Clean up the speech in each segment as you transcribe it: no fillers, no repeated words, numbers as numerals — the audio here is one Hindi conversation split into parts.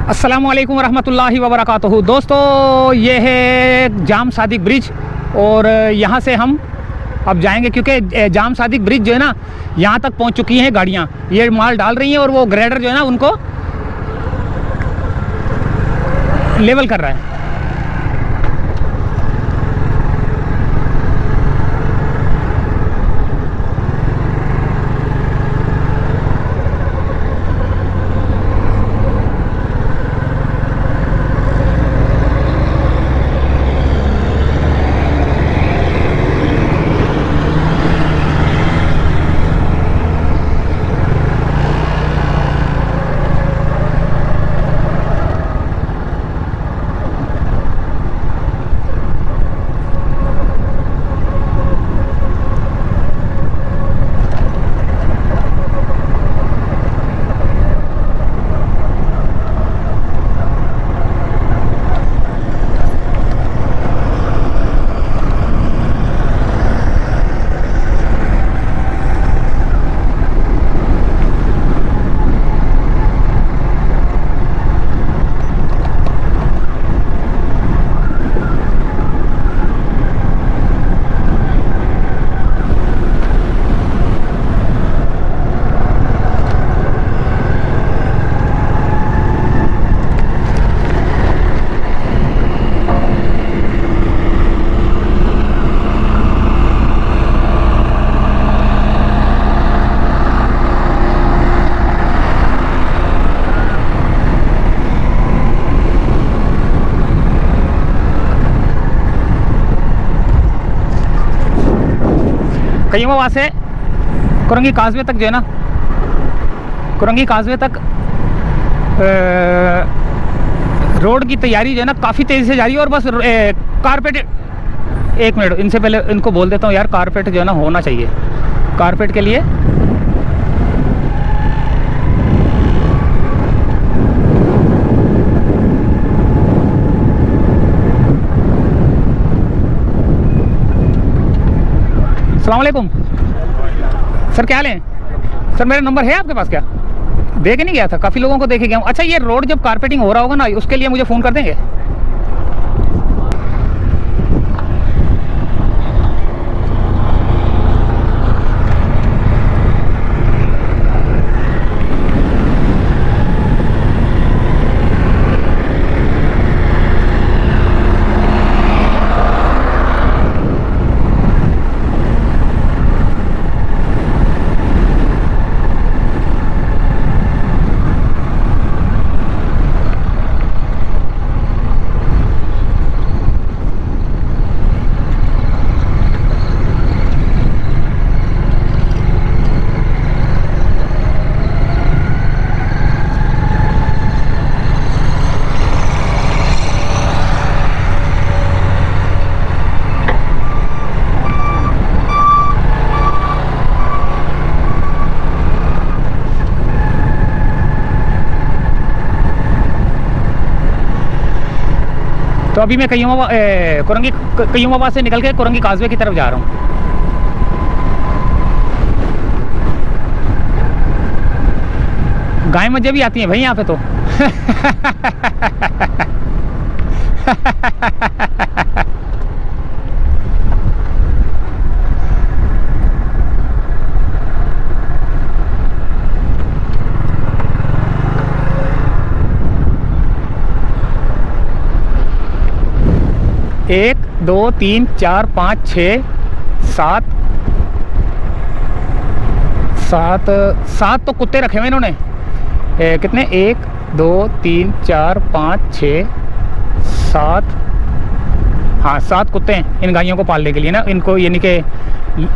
अस्सलामुअलैकुम रहमतुल्लाहि व बरकातुहू। दोस्तों, ये है जाम सादिक ब्रिज और यहाँ से हम अब जाएंगे क्योंकि जाम सादिक ब्रिज जो है ना, यहाँ तक पहुँच चुकी हैं गाड़ियाँ। ये माल डाल रही हैं और वो ग्रेडर जो है ना उनको लेवल कर रहा है। कईमाबाद से कुरंगी काजवे तक जो है ना, कुरंगी काजवे तक रोड की तैयारी जो है ना काफ़ी तेज़ी से जारी है। और बस कारपेट, एक मिनट, इनसे पहले इनको बोल देता हूँ यार, कारपेट जो है ना होना चाहिए। कारपेट के लिए अस्सलाम वालेकुम सर, क्या हाल है सर? मेरा नंबर है आपके पास क्या? दे के नहीं गया था, काफ़ी लोगों को देखे गया हूँ। अच्छा, ये रोड जब कारपेटिंग हो रहा होगा ना, उसके लिए मुझे फ़ोन कर देंगे? तो अभी मैं कईमाबाद से निकल के कुरंगी काजवे की तरफ जा रहा हूँ। गाय मज्जे भी आती हैं भाई यहाँ पे तो। एक दो तीन चार पाँच छः सात, सात तो कुत्ते रखे हुए इन्होंने। कितने? एक दो तीन चार पाँच छः सात, हाँ 7 कुत्ते हैं इन गायों को पालने के लिए ना, इनको यानी कि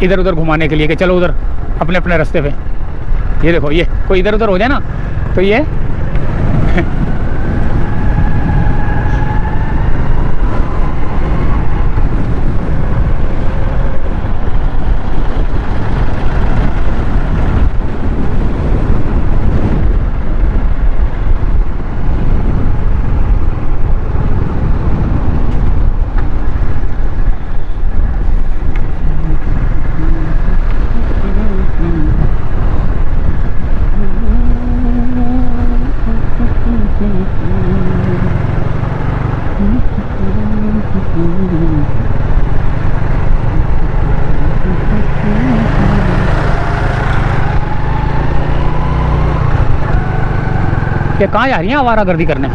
इधर उधर घुमाने के लिए कि चलो उधर अपने अपने रास्ते पे। ये देखो, ये कोई इधर उधर हो जाए ना तो ये कि कहाँ जा रही हैं आवारागर्दी करने?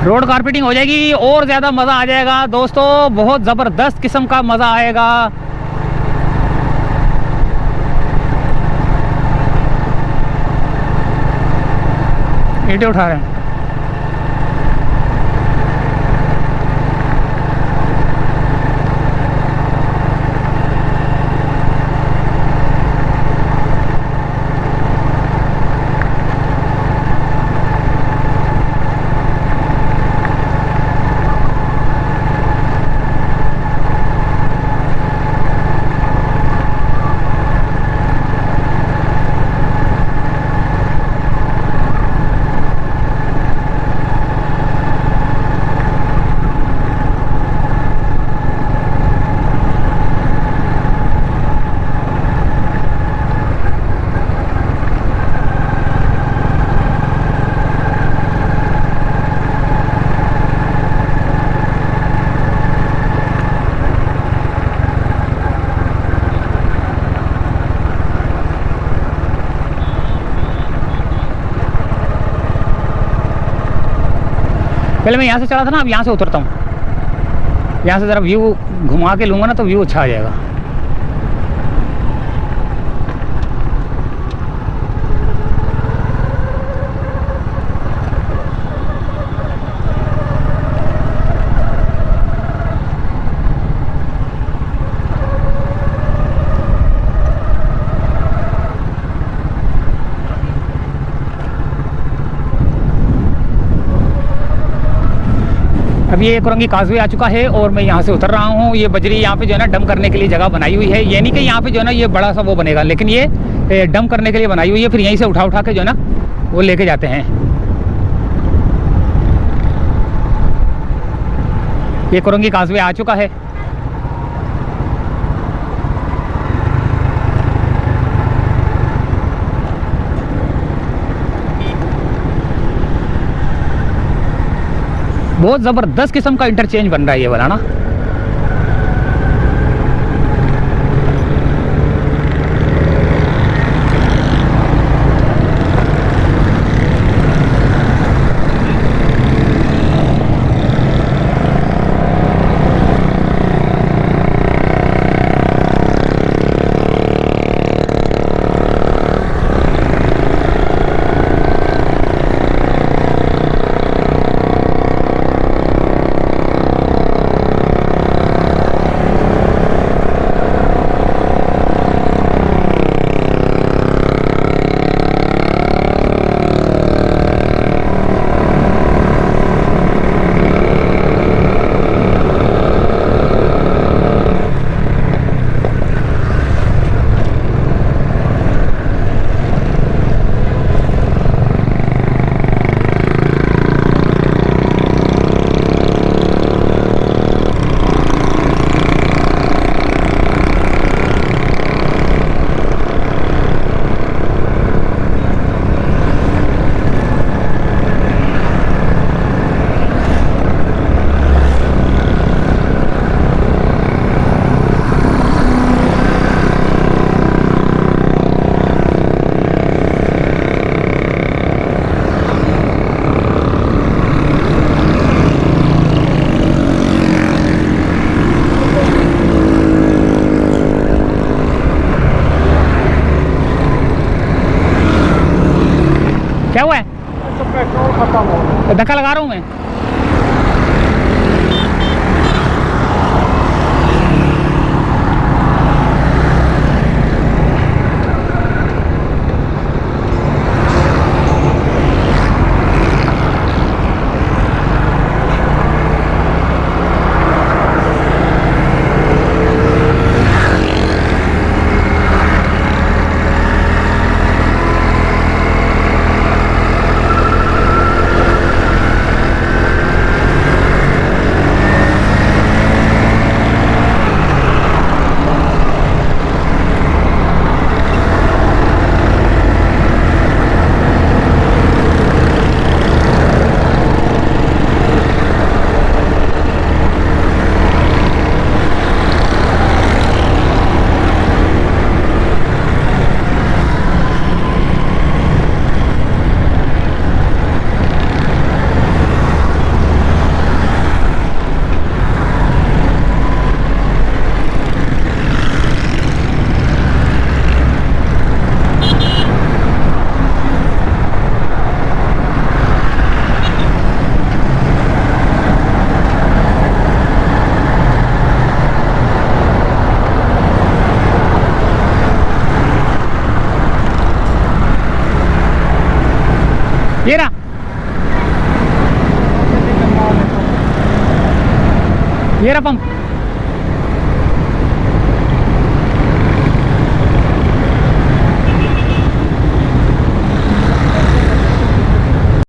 रोड कारपेटिंग हो जाएगी और ज़्यादा मज़ा आ जाएगा दोस्तों, बहुत ज़बरदस्त किस्म का मज़ा आएगा। ईंटें उठा रहे हैं। पहले मैं यहाँ से चला था ना, अब यहाँ से उतरता हूँ। यहाँ से ज़रा व्यू घुमा के लूँगा ना तो व्यू अच्छा आ जाएगा। अब ये कुरंगी काजवे आ चुका है और मैं यहाँ से उतर रहा हूँ। ये बजरी यहाँ पे जो है ना डंप करने के लिए जगह बनाई हुई है। ये नहीं कि यहाँ पे जो है ना ये बड़ा सा वो बनेगा, लेकिन ये डंप करने के लिए बनाई हुई है। फिर यहीं से उठा उठा के जो है ना वो लेके जाते हैं। ये कुरंगी काजवे आ चुका है। बहुत ज़बरदस्त किस्म का इंटरचेंज बन रहा है ये वाला ना। क्या हुआ है? तो पेट्रोल खत्म हो गया। धक्का लगा रहा हूँ मैं। ये रहा, ये रहा पंप।